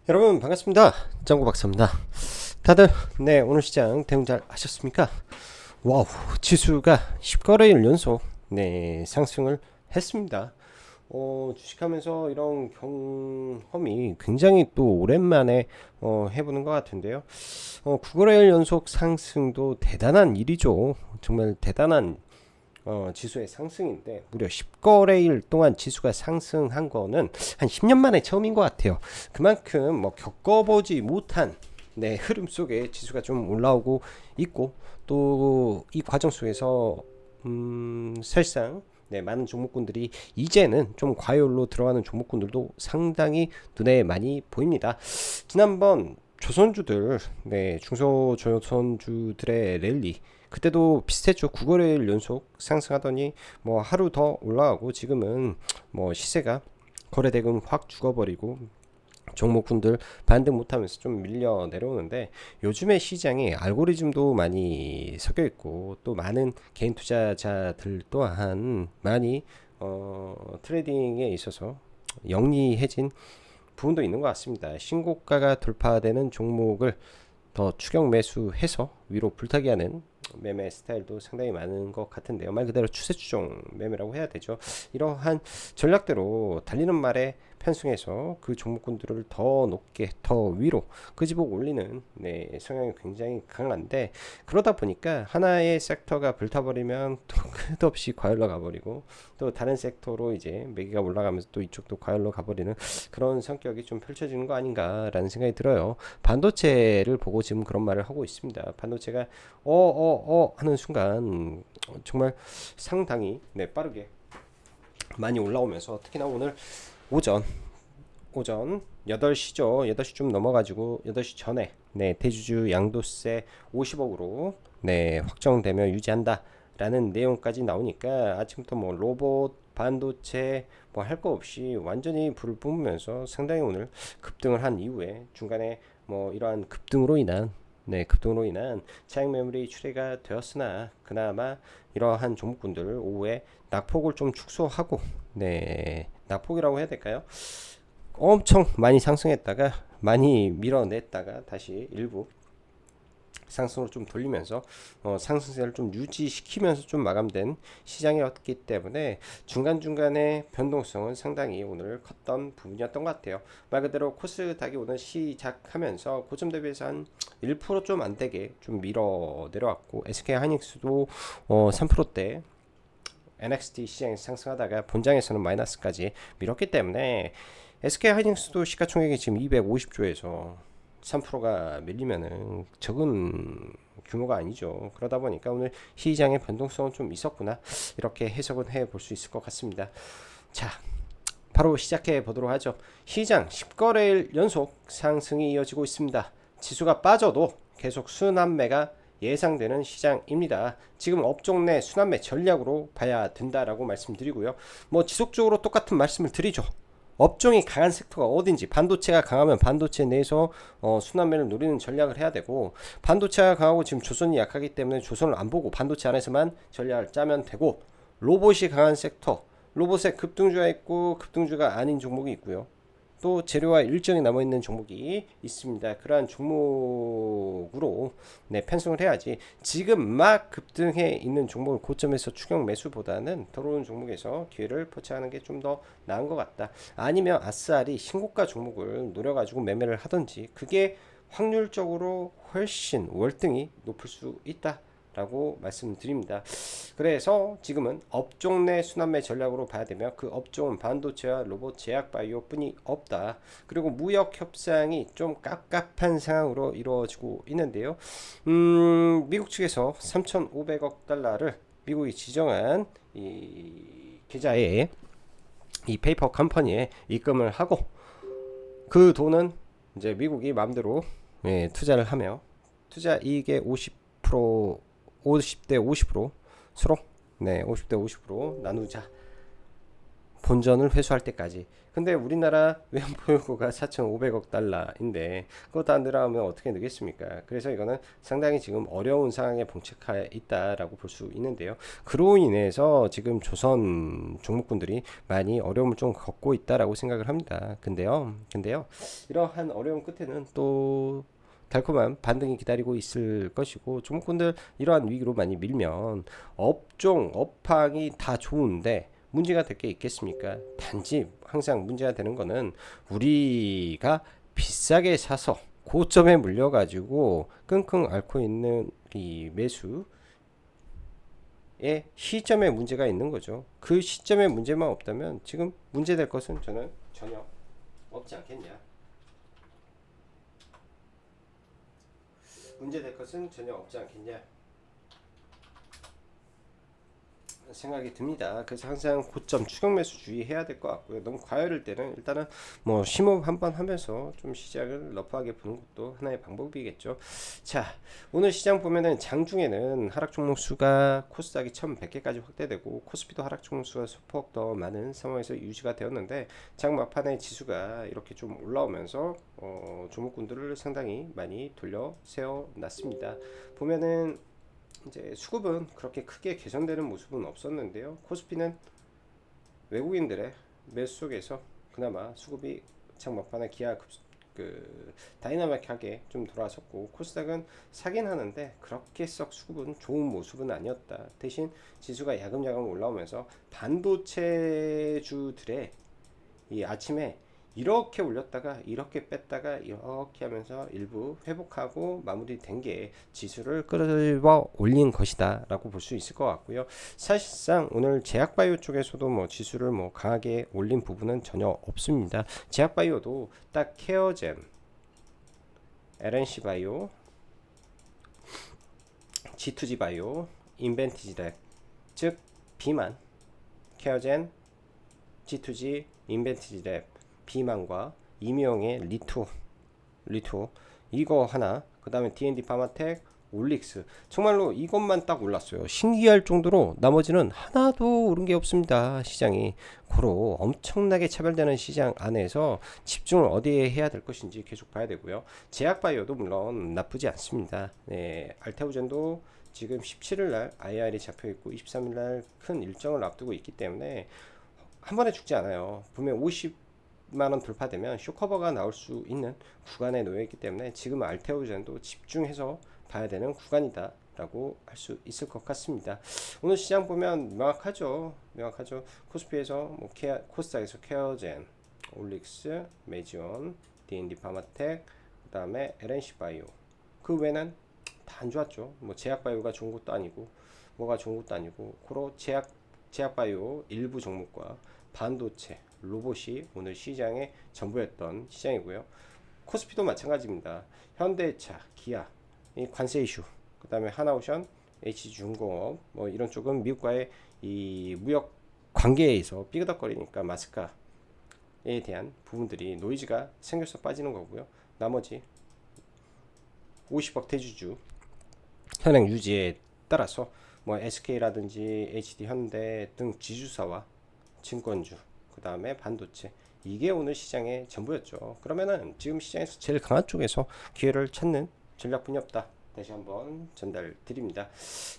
여러분 반갑습니다. 짱구 박사입니다. 다들 오늘 시장 대응 잘 하셨습니까? 와우, 지수가 10거래일 연속 상승을 했습니다. 주식하면서 이런 경험이 굉장히 또 오랜만에 해보는 것 같은데요. 9거래일 연속 상승도 대단한 일이죠. 정말 대단한 지수의 상승인데 무려 10거래일 동안 지수가 상승한 거는 한 10년 만에 처음인 것 같아요. 그만큼 뭐 겪어보지 못한 흐름 속에 지수가 좀 올라오고 있고 또 이 과정 속에서 사실상 많은 종목군들이 이제는 좀 과열로 들어가는 종목군들도 상당히 눈에 많이 보입니다. 지난번 조선주들, 중소조선주들의 랠리 그때도 비슷했죠. 9거래일 연속 상승하더니 뭐 하루 더 올라가고 지금은 뭐 시세가 거래대금 확 죽어버리고 종목군들 반등 못하면서 좀 밀려 내려오는데 요즘의 시장에 알고리즘도 많이 섞여 있고 또 많은 개인 투자자들 또한 많이 트레이딩에 있어서 영리해진 부분도 있는 것 같습니다. 신고가가 돌파되는 종목을 더 추격 매수해서 위로 불타기 하는 매매 스타일도 상당히 많은 것 같은데요. 말 그대로 추세 추종 매매라고 해야 되죠. 이러한 전략대로 달리는 말에 편승해서 그 종목군들을 더 높게 더 위로 끄집어 올리는 성향이 굉장히 강한데 그러다 보니까 하나의 섹터가 불타버리면 또 끝없이 과열로 가버리고 또 다른 섹터로 이제 매기가 올라가면서 또 이쪽도 과열로 가버리는 그런 성격이 좀 펼쳐지는 거 아닌가라는 생각이 들어요. 반도체를 보고 지금 그런 말을 하고 있습니다. 반도체가 하는 순간 정말 상당히 빠르게 많이 올라오면서 특히나 오늘 오전 오전 8시죠. 8시 좀 넘어가지고 8시 전에 대주주 양도세 50억으로 확정되며 유지한다 라는 내용까지 나오니까 아침부터 뭐 로봇 반도체 뭐 할 거 없이 완전히 불을 뿜으면서 상당히 오늘 급등을 한 이후에 중간에 뭐 이러한 급등으로 인한 차익 매물이 출회가 되었으나 그나마 이러한 종목군들 오후에 낙폭을 좀 축소하고 낙폭이라고 해야 될까요? 엄청 많이 상승했다가 많이 밀어냈다가 다시 일부 상승으로 좀 돌리면서 상승세를 좀 유지시키면서 좀 마감된 시장이었기 때문에 중간중간에 변동성은 상당히 오늘 컸던 부분이었던 것 같아요. 말 그대로 코스닥이 오늘 시작하면서 고점 대비해서 한 1%좀 안 되게 좀 밀어 내려왔고 SK 하이닉스도 3%대 NXT 시장에서 상승하다가 본장에서는 마이너스까지 밀었기 때문에 SK 하이닉스도 시가총액이 지금 250조에서 3%가 밀리면은 적은 규모가 아니죠. 그러다 보니까 오늘 시장의 변동성은 좀 있었구나 이렇게 해석은 해볼 수 있을 것 같습니다. 자, 바로 시작해 보도록 하죠. 시장 10거래일 연속 상승이 이어지고 있습니다. 지수가 빠져도 계속 순환매가 예상되는 시장입니다. 지금 업종 내 순환매 전략으로 봐야 된다라고 말씀드리고요. 뭐 지속적으로 똑같은 말씀을 드리죠. 업종이 강한 섹터가 어딘지 반도체가 강하면 반도체 내에서 순환매를 노리는 전략을 해야 되고 반도체가 강하고 지금 조선이 약하기 때문에 조선을 안 보고 반도체 안에서만 전략을 짜면 되고 로봇이 강한 섹터 로봇에 급등주가 있고 급등주가 아닌 종목이 있고요. 또 재료와 일정이 남아있는 종목이 있습니다. 그러한 종목으로 편성을 해야지 지금 막 급등해 있는 종목을 고점에서 추격 매수보다는 들어오는 종목에서 기회를 포착하는 게 좀 더 나은 것 같다. 아니면 아싸리 신고가 종목을 노려가지고 매매를 하든지 그게 확률적으로 훨씬 월등히 높을 수 있다. 라고 말씀드립니다. 그래서 지금은 업종 내 순환매 전략으로 봐야 되며 그 업종은 반도체와 로봇 제약 바이오 뿐이 없다. 그리고 무역 협상이 좀 깝깝한 상황으로 이루어지고 있는데요. 미국 측에서 3,500억 달러를 미국이 지정한 이 계좌에 이 페이퍼 컴퍼니에 입금을 하고 그 돈은 이제 미국이 마음대로 투자를 하며 투자 이익의 50대 50으로 서로 50대 50으로 나누자 본전을 회수할 때까지. 근데 우리나라 외환보유고가 4,500억 달러인데 그거 다 늘어나면 어떻게 되겠습니까? 그래서 이거는 상당히 지금 어려운 상황에 봉착해 있다라고 볼 수 있는데요. 그로 인해서 지금 조선 종목군들이 많이 어려움을 좀 겪고 있다라고 생각을 합니다. 근데요, 이러한 어려움 끝에는 또 달콤한 반등이 기다리고 있을 것이고, 종목군들 이러한 위기로 많이 밀면 업종 업황이 다 좋은데 문제가 될 게 있겠습니까? 단지 항상 문제가 되는 거는 우리가 비싸게 사서 고점에 물려가지고 끙끙 앓고 있는 이 매수의 시점에 문제가 있는 거죠. 그 시점에 문제만 없다면 지금 문제될 것은 저는 전혀 없지 않겠냐. 문제될 것은 전혀 없지 않겠냐 생각이 듭니다. 그래서 항상 고점 추격 매수 주의해야 될 것 같고요. 너무 과열일 때는 일단은 뭐 심호흡 한번 하면서 좀 시장을 러프하게 보는 것도 하나의 방법이겠죠. 자, 오늘 시장 보면은 장중에는 하락 종목 수가 코스닥이 1,100개까지 확대되고 코스피도 하락 종목 수가 소폭 더 많은 상황에서 유지가 되었는데 장 막판에 지수가 이렇게 좀 올라오면서 종목군들을 상당히 많이 돌려 세워 놨습니다. 보면은 이제 수급은 그렇게 크게 개선되는 모습은 없었는데요. 코스피는 외국인들의 매수 속에서 그나마 수급이 장 막판에 다이나믹하게 좀 돌아섰고, 코스닥은 사긴 하는데 그렇게 썩 수급은 좋은 모습은 아니었다. 대신 지수가 야금야금 올라오면서 반도체주들의 이 아침에 이렇게 올렸다가 이렇게 뺐다가 이렇게 하면서 일부 회복하고 마무리된 게 지수를 끌어 올린 것이다 라고 볼 수 있을 것 같고요. 사실상 오늘 제약바이오 쪽에서도 뭐 지수를 뭐 강하게 올린 부분은 전혀 없습니다. 제약바이오도 딱 케어젠, LNC바이오, G2G바이오, 인벤티지랩, 즉 비만, 케어젠, G2G, 인벤티지랩, 비만과 이명의 리투 이거 하나, 그 다음에 D&D 파마텍, 올릭스, 정말로 이것만 딱 올랐어요. 신기할 정도로 나머지는 하나도 오른 게 없습니다. 시장이 고로 엄청나게 차별되는 시장 안에서 집중을 어디에 해야 될 것인지 계속 봐야 되고요. 제약바이오도 물론 나쁘지 않습니다. 네, 알테오젠도 지금 17일 날 IR이 잡혀 있고 23일 날 큰 일정을 앞두고 있기 때문에 한 번에 죽지 않아요. 분명 50만원 돌파되면 쇼커버가 나올 수 있는 구간에 놓여 있기 때문에 지금 알테오젠도 집중해서 봐야 되는 구간이다 라고 할 수 있을 것 같습니다. 오늘 시장 보면 명확하죠. 코스피에서 뭐 코스닥에서 케어젠, 올릭스, 메지온, D&D 파마텍, 그 다음에 LNC바이오, 그 외에는 다 안 좋았죠. 뭐 제약바이오가 좋은 것도 아니고 뭐가 좋은 것도 아니고, 그로 제약바이오 일부 종목과 반도체, 로봇이 오늘 시장의 전부였던 시장이고요. 코스피도 마찬가지입니다. 현대차, 기아, 이 관세 이슈, 그 다음에 하나오션, HG중공업, 뭐 이런 쪽은 미국과의 이 무역 관계에서 삐그덕거리니까 마스카에 대한 부분들이 노이즈가 생겨서 빠지는 거고요. 나머지 50억 대주주 현행 유지에 따라서 뭐 SK라든지 HD 현대 등 지주사와 증권주, 그 다음에 반도체, 이게 오늘 시장의 전부였죠. 그러면은 지금 시장에서 제일 강한 쪽에서 기회를 찾는 전략분이 없다, 다시 한번 전달 드립니다.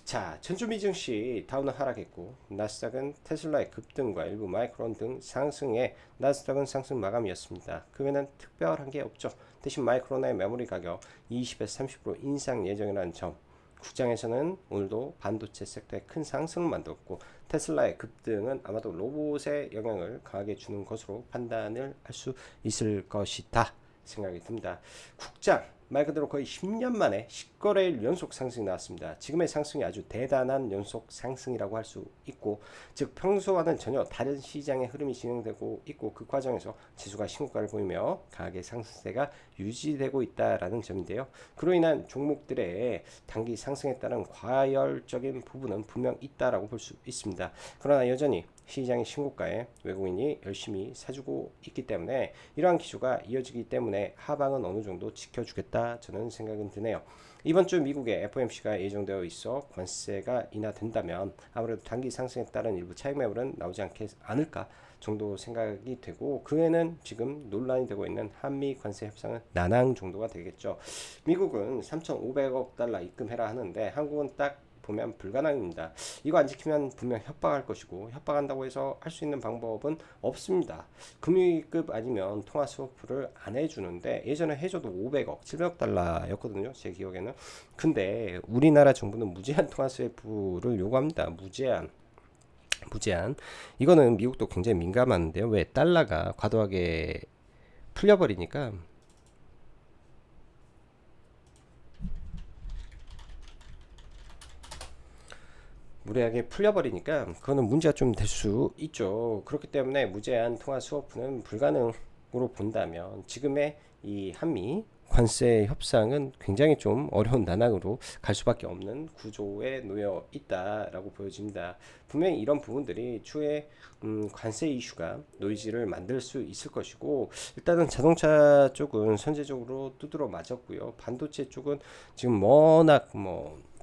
자, 전주미 증시 다우는 하락했고 나스닥은 테슬라의 급등과 일부 마이크론 등 상승에 나스닥은 상승 마감이었습니다. 그 외에는 특별한 게 없죠. 대신 마이크론의 메모리 가격 20에서 30% 인상 예정이라는 점, 국장에서는 오늘도 반도체 섹터에 큰 상승을 만들었고, 테슬라의 급등은 아마도 로봇에 영향을 강하게 주는 것으로 판단을 할 수 있을 것이다 생각이 듭니다. 국장 말 그대로 거의 10년 만에 10거래일 연속 상승이 나왔습니다. 지금의 상승이 아주 대단한 연속 상승이라고 할 수 있고, 즉 평소와는 전혀 다른 시장의 흐름이 진행되고 있고, 그 과정에서 지수가 신고가를 보이며 강하게 상승세가 유지되고 있다라는 점인데요. 그로 인한 종목들의 단기 상승에 따른 과열적인 부분은 분명 있다라고 볼 수 있습니다. 그러나 여전히 시장의 신고가에 외국인이 열심히 사주고 있기 때문에 이러한 기조가 이어지기 때문에 하방은 어느 정도 지켜주겠다, 저는 생각은 드네요. 이번 주 미국의 FOMC가 예정되어 있어 관세가 인하된다면 아무래도 단기 상승에 따른 일부 차익 매물은 나오지 않을까 정도 생각이 되고, 그 외에는 지금 논란이 되고 있는 한미 관세 협상은 난항 정도가 되겠죠. 미국은 3,500억 달러 입금해라 하는데 한국은 딱 보면 불가능입니다. 이거 안 지키면 분명 협박할 것이고, 협박한다고 해서 할 수 있는 방법은 없습니다. 금융위급 아니면 통화 스워프를 안 해주는데, 예전에 해줘도 500억, 700억 달러였거든요. 제 기억에는. 근데 우리나라 정부는 무제한 통화 스워프를 요구합니다. 무제한. 이거는 미국도 굉장히 민감한데요. 왜? 달러가 과도하게 풀려버리니까. 무리하게 풀려버리니까 그거는 문제가 좀 될 수 있죠. 그렇기 때문에 무제한 통화 스워프는 불가능으로 본다면 지금의 이 한미 관세 협상은 굉장히 좀 어려운 난항으로 갈 수밖에 없는 구조에 놓여 있다라고 보여집니다. 분명히 이런 부분들이 추후에 관세 이슈가 노이즈를 만들 수 있을 것이고, 일단은 자동차 쪽은 선제적으로 두드러 맞았고요. 반도체 쪽은 지금 워낙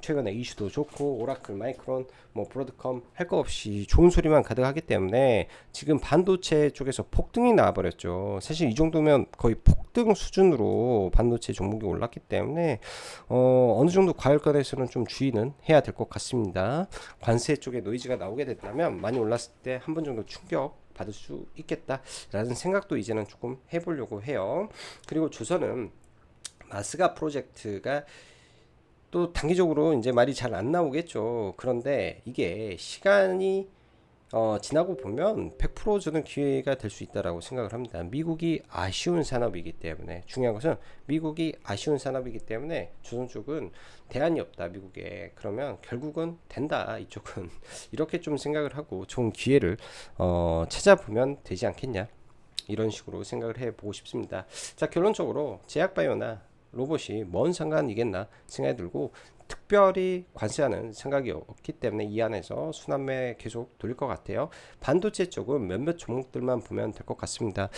최근에 이슈도 좋고, 오라클, 마이크론, 브로드컴 할 거 없이 좋은 소리만 가득하기 때문에 지금 반도체 쪽에서 폭등이 나와버렸죠. 사실 이 정도면 거의 폭등 수준으로 반도체 종목이 올랐기 때문에 어느 정도 과열권에서는 좀 주의는 해야 될 것 같습니다. 관세 쪽에 노이즈가 나오게 된다면 많이 올랐을 때 한 번 정도 충격 받을 수 있겠다라는 생각도 이제는 조금 해보려고 해요. 그리고 조선은 마스가 프로젝트가 또 단기적으로 이제 말이 잘 안 나오겠죠. 그런데 이게 시간이 지나고 보면 100% 저는 기회가 될 수 있다라고 생각을 합니다. 미국이 아쉬운 산업이기 때문에, 중요한 것은 미국이 아쉬운 산업이기 때문에 조선 쪽은 대안이 없다 미국에. 그러면 결국은 된다 이쪽은. 이렇게 좀 생각을 하고 좋은 기회를 찾아보면 되지 않겠냐, 이런 식으로 생각을 해보고 싶습니다. 자, 결론적으로 제약바이오나 로봇이 뭔 상관이겠나 생각이 들고, 특별히 관세하는 생각이 없기 때문에 이 안에서 순환매 계속 돌릴 것 같아요. 반도체 쪽은 몇몇 종목들만 보면 될 것 같습니다.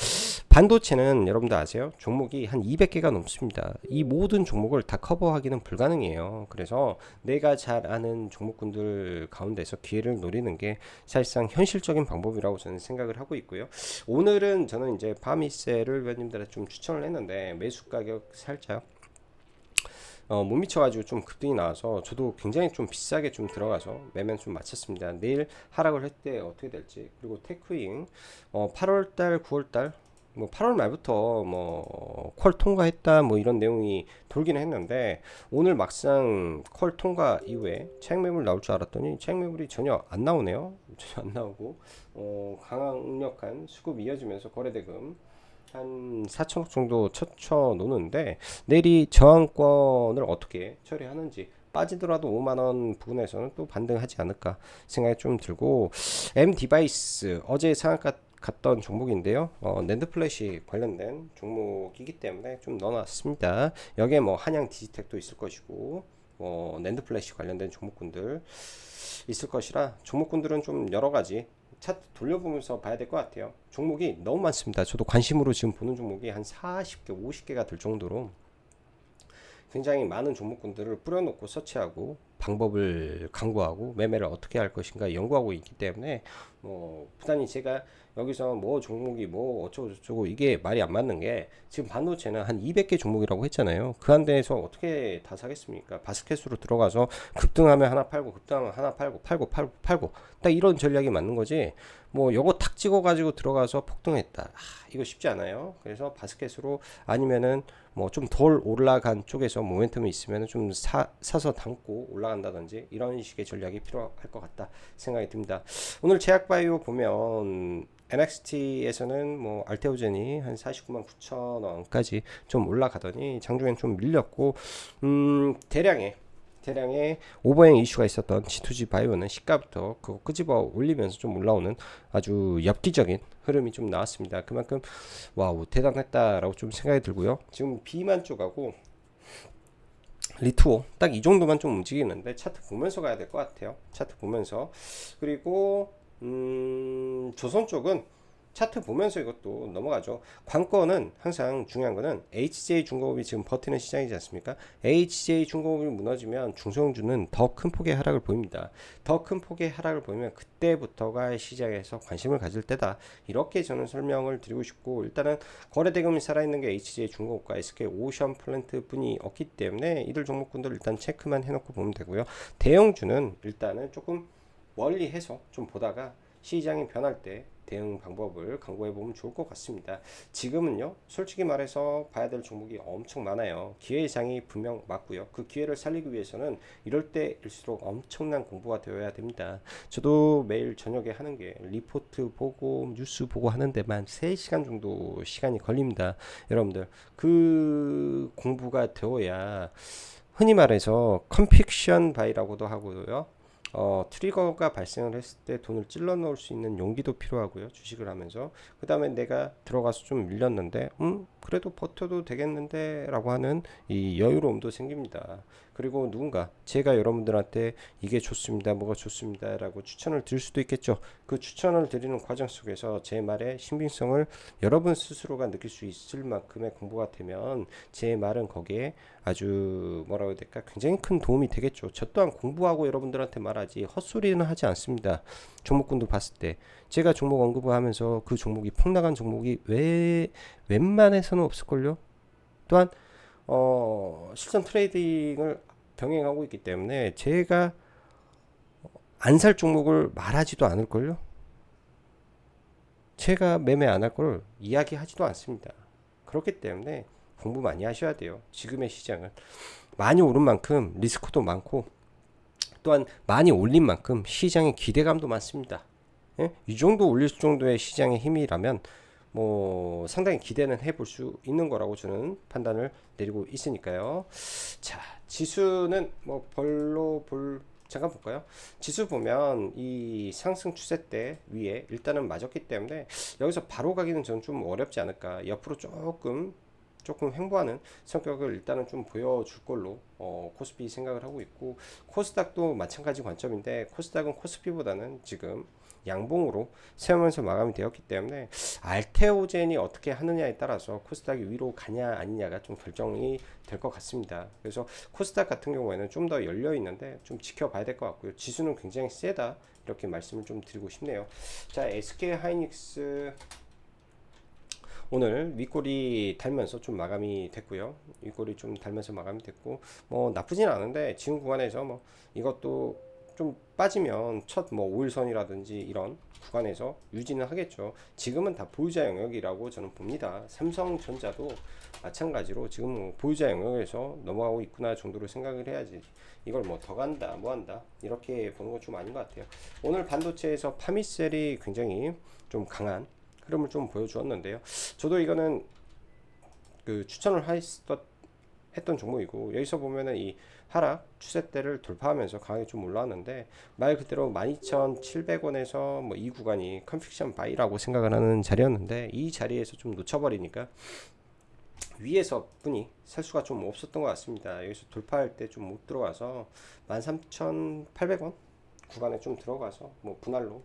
반도체는 여러분들 아세요? 종목이 한 200개가 넘습니다. 이 모든 종목을 다 커버하기는 불가능해요. 그래서 내가 잘 아는 종목군들 가운데서 기회를 노리는 게 사실상 현실적인 방법이라고 저는 생각을 하고 있고요. 오늘은 저는 이제 바미셀을 위원님들한테 좀 추천을 했는데 매수 가격 살짝 못 미쳐가지고 좀 급등이 나와서 저도 굉장히 좀 비싸게 좀 들어가서 매매는 좀 마쳤습니다. 내일 하락을 할 때 어떻게 될지. 그리고 테크윙 8월달 9월달 8월 말부터 콜 통과했다 이런 내용이 돌기는 했는데, 오늘 막상 콜 통과 이후에 차익 매물 나올 줄 알았더니 차익 매물이 전혀 안 나오네요. 전혀 안 나오고 강력한 수급이 이어지면서 거래대금 한 4천억 정도 쳐쳐 노는데, 내일이 저항권을 어떻게 처리하는지, 빠지더라도 5만원 부근에서는 또 반등하지 않을까 생각이 좀 들고, M 디바이스 어제 상한가 갔던 종목인데요. 낸드 플래시 관련된 종목이기 때문에 좀 넣어놨습니다. 여기에 한양 디지텍도 있을 것이고, 낸드 플래시 관련된 종목군들 있을 것이라 종목군들은 좀 여러 가지 차트 돌려보면서 봐야 될 것 같아요. 종목이 너무 많습니다. 저도 관심으로 지금 보는 종목이 한 40개, 50개가 될 정도로 굉장히 많은 종목군들을 뿌려놓고 서치하고 방법을 강구하고 매매를 어떻게 할 것인가 연구하고 있기 때문에 부단히 제가 여기서 종목이 어쩌고 저쩌고 이게 말이 안 맞는 게, 지금 반도체는 한 200개 종목이라고 했잖아요. 그 한대에서 어떻게 다 사겠습니까? 바스켓으로 들어가서 급등하면 하나 팔고, 급등하면 하나 팔고 딱 이런 전략이 맞는 거지. 요거 탁 찍어 가지고 들어가서 폭등했다, 이거 쉽지 않아요. 그래서 바스켓으로, 아니면은 좀 덜 올라간 쪽에서 모멘텀이 있으면 좀 사서 담고 올라간다든지 이런 식의 전략이 필요할 것 같다 생각이 듭니다. 오늘 제약바이오 보면 NXT에서는 알테오젠이 한 49만 9천 원까지 좀 올라가더니 장중엔 좀 밀렸고, 대량의 오버행 이슈가 있었던 G2G 바이오는 시가부터 그거 끄집어 올리면서 좀 올라오는 아주 엽기적인 흐름이 좀 나왔습니다. 그만큼 와우 대단했다라고 좀 생각이 들고요. 지금 비만 쪽하고 리투오 딱 이 정도만 좀 움직이는데 차트 보면서 가야 될 것 같아요. 차트 보면서. 그리고 조선 쪽은 차트 보면서 이것도 넘어가죠. 관건은 항상 중요한 거는 HJ중공업이 지금 버티는 시장이지 않습니까? HJ중공업이 무너지면 중소형주는 더 큰 폭의 하락을 보입니다. 더 큰 폭의 하락을 보이면 그때부터가 시장에서 관심을 가질 때다. 이렇게 저는 설명을 드리고 싶고, 일단은 거래대금이 살아있는 게 HJ중공업과 SK오션플랜트 뿐이 없기 때문에 이들 종목군들 일단 체크만 해놓고 보면 되고요. 대형주는 일단은 조금 멀리 해서 좀 보다가 시장이 변할 때 대응 방법을 강구해 보면 좋을 것 같습니다. 지금은요, 솔직히 말해서 봐야 될 종목이 엄청 많아요. 기회의 장이 분명 맞고요. 그 기회를 살리기 위해서는 이럴 때일수록 엄청난 공부가 되어야 됩니다. 저도 매일 저녁에 하는 게 리포트 보고 뉴스 보고 하는 데만 3시간 정도 시간이 걸립니다. 여러분들, 그 공부가 되어야 흔히 말해서 컨픽션 바이라고도 하고요. 트리거가 발생을 했을 때 돈을 찔러 넣을 수 있는 용기도 필요하고요. 주식을 하면서. 그 다음에 내가 들어가서 좀 밀렸는데, 그래도 버텨도 되겠는데, 라고 하는 이 여유로움도 생깁니다. 그리고 누군가, 제가 여러분들한테 이게 좋습니다, 뭐가 좋습니다, 라고 추천을 드릴 수도 있겠죠. 그 추천을 드리는 과정 속에서 제 말의 신빙성을 여러분 스스로가 느낄 수 있을 만큼의 공부가 되면 제 말은 거기에 아주 뭐라고 해야 될까, 굉장히 큰 도움이 되겠죠. 저 또한 공부하고 여러분들한테 말하지 헛소리는 하지 않습니다. 종목군도 봤을 때 제가 종목 언급을 하면서 그 종목이 폭락한 종목이 왜 웬만해서는 없을걸요. 또한 실전 트레이딩을 병행하고 있기 때문에 제가 안 살 종목을 말하지도 않을걸요. 제가 매매 안 할 걸 이야기하지도 않습니다. 그렇기 때문에 공부 많이 하셔야 돼요. 지금의 시장은 많이 오른 만큼 리스크도 많고, 또한 많이 올린 만큼 시장의 기대감도 많습니다. 예? 이 정도 올릴 정도의 시장의 힘이라면 뭐 상당히 기대는 해볼 수 있는 거라고 저는 판단을 내리고 있으니까요. 자, 지수는 뭐 별로 잠깐 볼까요? 지수 보면 이 상승 추세 때 위에 일단은 맞았기 때문에 여기서 바로 가기는 저는 좀 어렵지 않을까. 옆으로 조금 횡보하는 성격을 일단은 좀 보여줄 걸로 코스피 생각을 하고 있고, 코스닥도 마찬가지 관점인데 코스닥은 코스피보다는 지금 양봉으로 세우면서 마감이 되었기 때문에 알테오젠이 어떻게 하느냐에 따라서 코스닥이 위로 가냐 아니냐가 좀 결정이 될 것 같습니다. 그래서 코스닥 같은 경우에는 좀 더 열려 있는데 좀 지켜봐야 될 것 같고요. 지수는 굉장히 세다, 이렇게 말씀을 좀 드리고 싶네요. 자, SK 하이닉스 오늘 윗골이 달면서 좀 마감이 됐고요. 윗골이 좀 달면서 마감이 됐고, 뭐 나쁘진 않은데 지금 구간에서 뭐 이것도 좀 빠지면 첫 뭐 5일선이라든지 이런 구간에서 유지는 하겠죠. 지금은 다 보유자 영역이라고 저는 봅니다. 삼성전자도 마찬가지로 지금 뭐 보유자 영역에서 넘어가고 있구나 정도로 생각을 해야지, 이걸 뭐 더 간다 뭐 한다 이렇게 보는 건 좀 아닌 것 같아요. 오늘 반도체에서 파미셀이 굉장히 좀 강한 흐름을 좀 보여주었는데요. 저도 이거는 그 추천을 했던 종목이고, 여기서 보면은 이 하락 추세대를 돌파하면서 강하게 좀 올라왔는데, 말 그대로 12,700원에서 뭐 이 구간이 컨픽션 바이라고 생각을 하는 자리였는데, 이 자리에서 좀 놓쳐버리니까 위에서 뿐이 살 수가 좀 없었던 것 같습니다. 여기서 돌파할 때 좀 못 들어가서 13,800원 구간에 좀 들어가서 뭐 분할로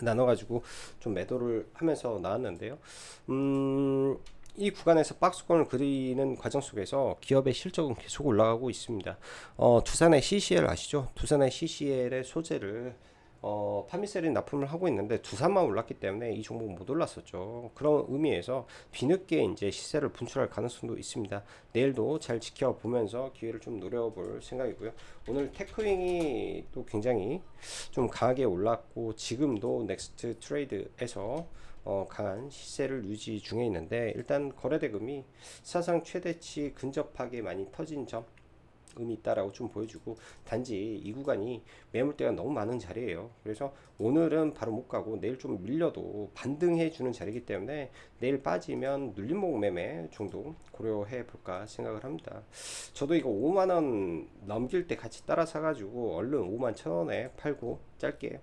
나눠가지고 좀 매도를 하면서 나왔는데요. 이 구간에서 박스권을 그리는 과정 속에서 기업의 실적은 계속 올라가고 있습니다. 두산의 CCL 아시죠? 두산의 CCL의 소재를 파미셀이 납품을 하고 있는데 두산만 올랐기 때문에 이 종목 못 올랐었죠. 그런 의미에서 뒤늦게 이제 시세를 분출할 가능성도 있습니다. 내일도 잘 지켜보면서 기회를 좀 노려볼 생각이고요. 오늘 테크윙이 또 굉장히 좀 강하게 올랐고, 지금도 넥스트 트레이드에서 강한 시세를 유지 중에 있는데, 일단 거래대금이 사상 최대치 근접하게 많이 터진 점 의미 있다라고 좀 보여주고, 단지 이 구간이 매물대가 너무 많은 자리예요. 그래서 오늘은 바로 못 가고 내일 좀 밀려도 반등해 주는 자리이기 때문에 내일 빠지면 눌림목 매매 정도 고려해 볼까 생각을 합니다. 저도 이거 5만원 넘길 때 같이 따라 사가지고 얼른 5만 1,000원에 팔고 짧게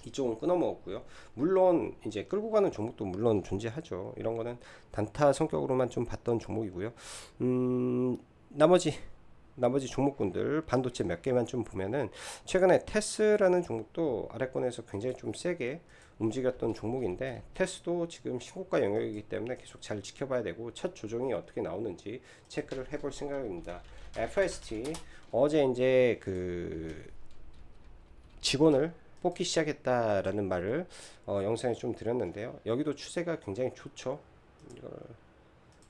이쪽은 끊어 먹었고요. 물론 이제 끌고 가는 종목도 물론 존재하죠. 이런 거는 단타 성격으로만 좀 봤던 종목이고요. 나머지 나머지 종목군들 반도체 몇 개만 좀 보면은 최근에 테스라는 종목도 아래권에서 굉장히 좀 세게 움직였던 종목인데 테스도 지금 신고가 영역이기 때문에 계속 잘 지켜봐야 되고 첫 조정이 어떻게 나오는지 체크를 해볼 생각입니다. FST 어제 이제 그 직원을 뽑기 시작했다라는 말을 영상에 좀 드렸는데요. 여기도 추세가 굉장히 좋죠. 이걸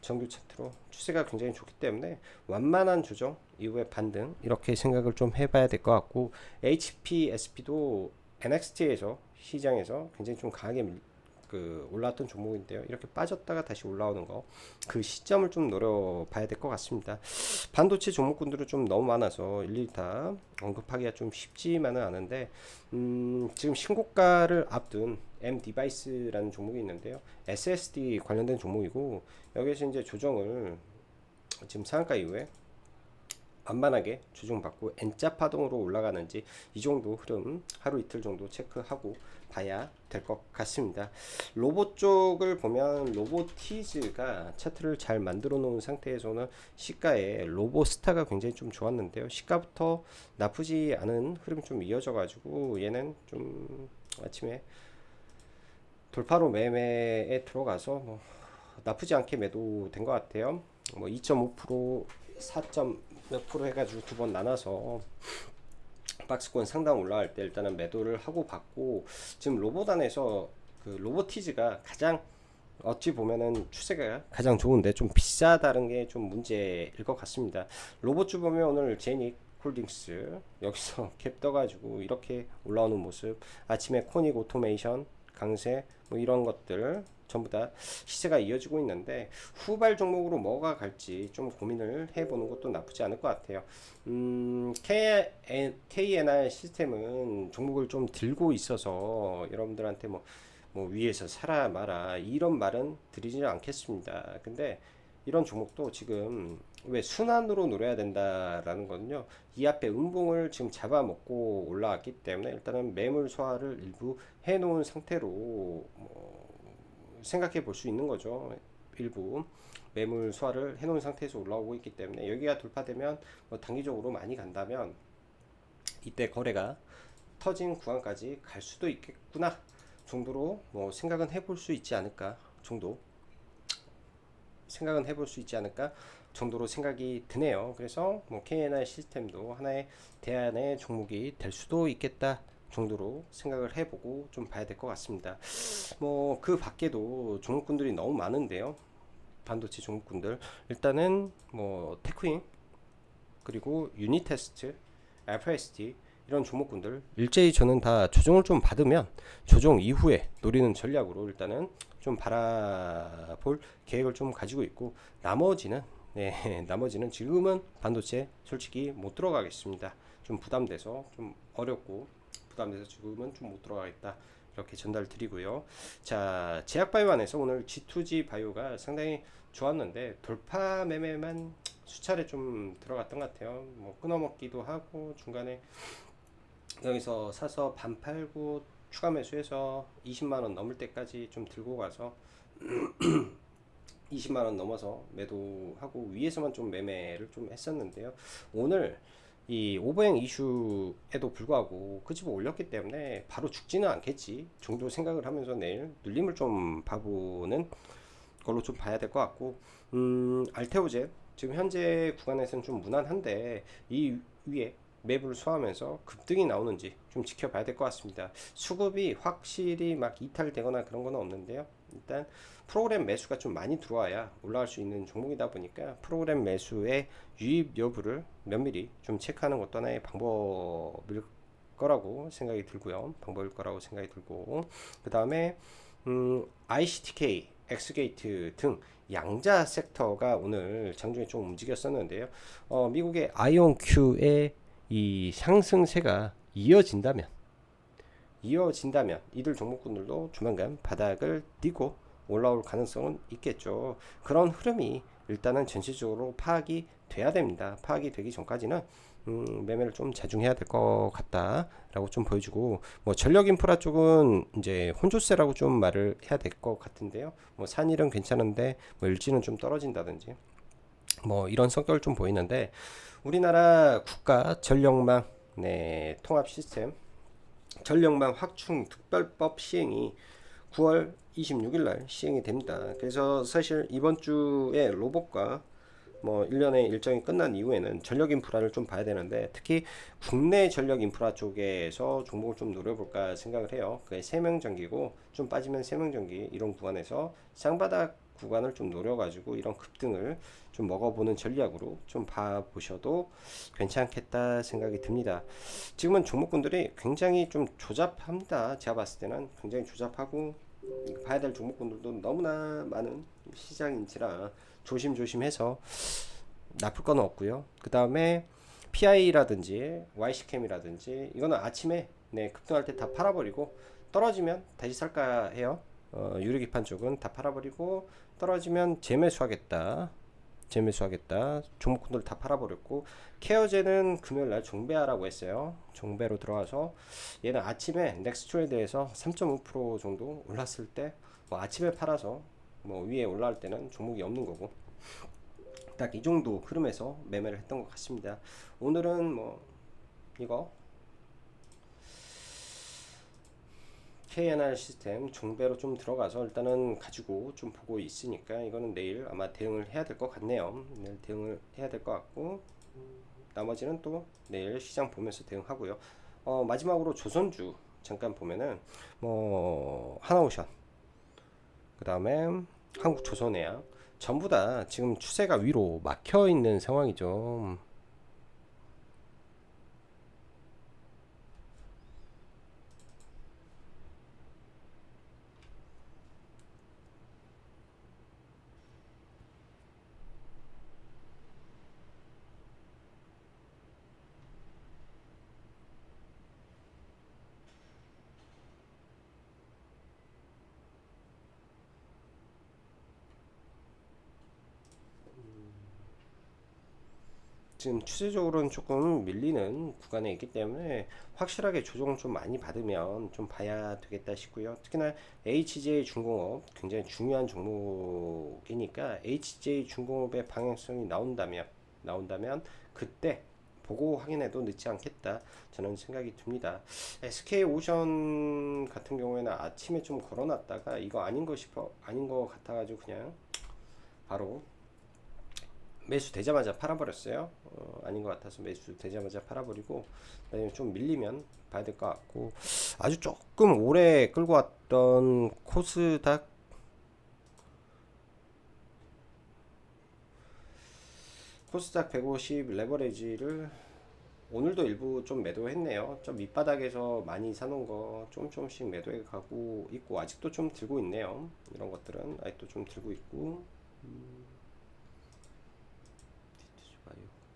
정규 차트로 추세가 굉장히 좋기 때문에 완만한 조정 이후에 반등 이렇게 생각을 좀 해봐야 될 것 같고 HPSP도 NXT에서 시장에서 굉장히 좀 강하게 올라왔던 종목인데요. 이렇게 빠졌다가 다시 올라오는 거 그 시점을 좀 노려봐야 될 것 같습니다. 반도체 종목군들은 좀 너무 많아서 일일이 다 언급하기가 좀 쉽지만은 않은데 지금 신고가를 앞둔 M 디바이스라는 종목이 있는데요. SSD 관련된 종목이고 여기서 이제 조정을 지금 상한가 이후에 만만하게 조정받고 N자 파동으로 올라가는지 이 정도 흐름 하루 이틀 정도 체크하고 봐야 될 것 같습니다. 로봇 쪽을 보면 로보티즈가 차트를 잘 만들어 놓은 상태에서는 시가에 로보스타가 굉장히 좀 좋았는데요. 시가부터 나쁘지 않은 흐름이 좀 이어져 가지고 얘는 좀 아침에 돌파로 매매에 들어가서 뭐 나쁘지 않게 매도된 것 같아요. 뭐 2.5% 4몇 프로 해가지고 두 번 나눠서 박스권 상당 올라갈 때 일단은 매도를 하고 받고 지금 로보단에서 그 로보티즈가 가장 어찌 보면은 추세가 가장 좋은데 좀 비싸다는 게 좀 문제일 것 같습니다. 로봇주 보면 오늘 제닉 홀딩스 여기서 갭 떠가지고 이렇게 올라오는 모습 아침에 코닉 오토메이션 강세 뭐 이런 것들 전부 다 시세가 이어지고 있는데 후발 종목으로 뭐가 갈지 좀 고민을 해보는 것도 나쁘지 않을 것 같아요. KNR 시스템은 종목을 좀 들고 있어서 여러분들한테 뭐 위에서 사라 마라 이런 말은 드리지 않겠습니다. 근데 이런 종목도 지금 왜 순환으로 노려야 된다라는 거는요. 이 앞에 음봉을 지금 잡아먹고 올라왔기 때문에 일단은 매물 소화를 일부 해놓은 상태로 생각해 볼 수 있는 거죠. 일부 매물 소화를 해놓은 상태에서 올라오고 있기 때문에 여기가 돌파되면 뭐 단기적으로 많이 간다면 이때 거래가 터진 구간까지 갈 수도 있겠구나 정도로 뭐 생각은 해볼 수 있지 않을까 정도 생각은 해볼 수 있지 않을까 정도로 생각이 드네요. 그래서 뭐 KNR 시스템도 하나의 대안의 종목이 될 수도 있겠다 정도로 생각을 해보고 좀 봐야 될 것 같습니다. 뭐 그 밖에도 종목군들이 너무 많은데요. 반도체 종목군들 일단은 뭐 테크인 그리고 유니테스트, FSD 이런 종목군들 일제히 저는 다 조정을 좀 받으면 조정 이후에 노리는 전략으로 일단은 좀 바라볼 계획을 좀 가지고 있고 나머지는 나머지는 지금은 반도체 솔직히 못 들어가겠습니다. 좀 부담돼서 좀 어렵고 부담돼서 지금은 좀 못 들어가겠다 이렇게 전달 드리고요. 자, 제약바이오 안에서 오늘 G2G 바이오가 상당히 좋았는데 돌파 매매만 수차례 좀 들어갔던 것 같아요. 뭐 끊어먹기도 하고 중간에 여기서 사서 반 팔고 추가 매수해서 20만원 넘을 때까지 좀 들고 가서 20만원 넘어서 매도하고 위에서만 좀 매매를 좀 했었는데요. 오늘 이 오버행 이슈에도 불구하고 그 집을 올렸기 때문에 바로 죽지는 않겠지 정도 생각을 하면서 내일 눌림을 좀 봐보는 걸로 좀 봐야 될 것 같고 알테오젠 지금 현재 구간에서는 좀 무난한데 이 위에 매부를 소화하면서 급등이 나오는지 좀 지켜봐야 될 것 같습니다. 수급이 확실히 막 이탈되거나 그런 건 없는데요. 일단 프로그램 매수가 좀 많이 들어와야 올라갈 수 있는 종목이다 보니까 프로그램 매수의 유입 여부를 면밀히 좀 체크하는 것도 하나의 방법일 거라고 생각이 들고요. 방법일 거라고 생각이 들고 그 다음에 ICTK, 엑스게이트 등 양자 섹터가 오늘 장중에 좀 움직였었는데요. 미국의 아이온큐의 이 상승세가 이어진다면 이들 종목군들도 조만간 바닥을 띄고 올라올 가능성은 있겠죠. 그런 흐름이 일단은 전체적으로 파악이 돼야 됩니다. 파악이 되기 전까지는 매매를 좀 자중해야 될 것 같다라고 좀 보여주고 뭐 전력 인프라 쪽은 이제 혼조세라고 좀 말을 해야 될 것 같은데요. 뭐 산일은 괜찮은데 뭐 일지는 좀 떨어진다든지 뭐 이런 성격을 좀 보이는데, 우리나라 국가 전력망 통합 시스템 전력망 확충 특별법 시행이 9월 26일 날 시행이 됩니다. 그래서 사실 이번 주에 로봇과 뭐 1년의 일정이 끝난 이후에는 전력 인프라를 좀 봐야 되는데, 특히 국내 전력 인프라 쪽에서 종목을 좀 노려볼까 생각을 해요. 그게 세명전기고 좀 빠지면 세명전기 이런 구간에서 쌍바닥 구간을 좀 노려가지고 이런 급등을 좀 먹어보는 전략으로 좀 봐보셔도 괜찮겠다 생각이 듭니다. 지금은 종목군들이 굉장히 좀 조잡합니다. 제가 봤을 때는 굉장히 조잡하고, 봐야 될 종목군들도 너무나 많은 시장인지라 조심조심해서 나쁠 건 없고요. 그 다음에 PI라든지 YC캠이라든지 이거는 아침에 급등할 때 다 팔아버리고, 떨어지면 다시 살까 해요. 유리기판 쪽은 다 팔아버리고, 떨어지면 재매수하겠다. 재매수하겠다. 종목군들 다 팔아버렸고, 케어제는 금요일날 종배하라고 했어요. 종배로 들어가서 얘는 아침에 넥스트레이드에서 3.5% 정도 올랐을 때 뭐 아침에 팔아서 뭐 위에 올라올 때는 종목이 없는 거고, 딱 이 정도 흐름에서 매매를 했던 것 같습니다. 오늘은 뭐 이거 KNR 시스템 종배로 좀 들어가서 일단은 가지고 좀 보고 있으니까, 이거는 내일 아마 대응을 해야 될 것 같네요. 내일 대응을 해야 될 것 같고, 나머지는 또 내일 시장 보면서 대응하고요. 마지막으로 조선주 잠깐 보면은 뭐 하나오션, 그 다음에 한국조선해양 전부 다 지금 추세가 위로 막혀 있는 상황이죠. 지금 추세적으로는 조금 밀리는 구간에 있기 때문에 확실하게 조정을 좀 많이 받으면 좀 봐야 되겠다 싶고요. 특히나 HJ 중공업 굉장히 중요한 종목이니까, HJ 중공업의 방향성이 나온다면 그때 보고 확인해도 늦지 않겠다, 저는 생각이 듭니다. SK오션 같은 경우에는 아침에 좀 걸어놨다가 이거 아닌 거 같아가지고 그냥 바로 매수 되자마자 팔아버렸어요. 아닌 것 같아서 매수 되자마자 팔아버리고, 나중에 좀 밀리면 봐야 될 것 같고, 아주 조금 오래 끌고 왔던 코스닥 150 레버리지를 오늘도 일부 좀 매도했네요. 좀 밑바닥에서 많이 사놓은 거 조금씩 매도해 가고 있고, 아직도 좀 들고 있네요. 이런 것들은 아직도 좀 들고 있고.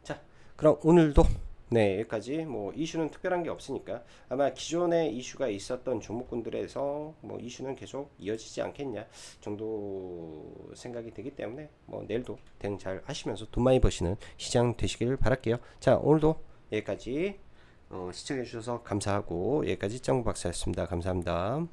자, 그럼 오늘도 여기까지. 뭐 이슈는 특별한 게 없으니까 아마 기존에 이슈가 있었던 종목군들에서 뭐 이슈는 계속 이어지지 않겠냐 정도 생각이 되기 때문에, 뭐 내일도 대응 잘 하시면서 돈 많이 버시는 시장 되시길 바랄게요. 자, 오늘도 여기까지 시청해 주셔서 감사하고, 여기까지 짱구 박사였습니다. 감사합니다.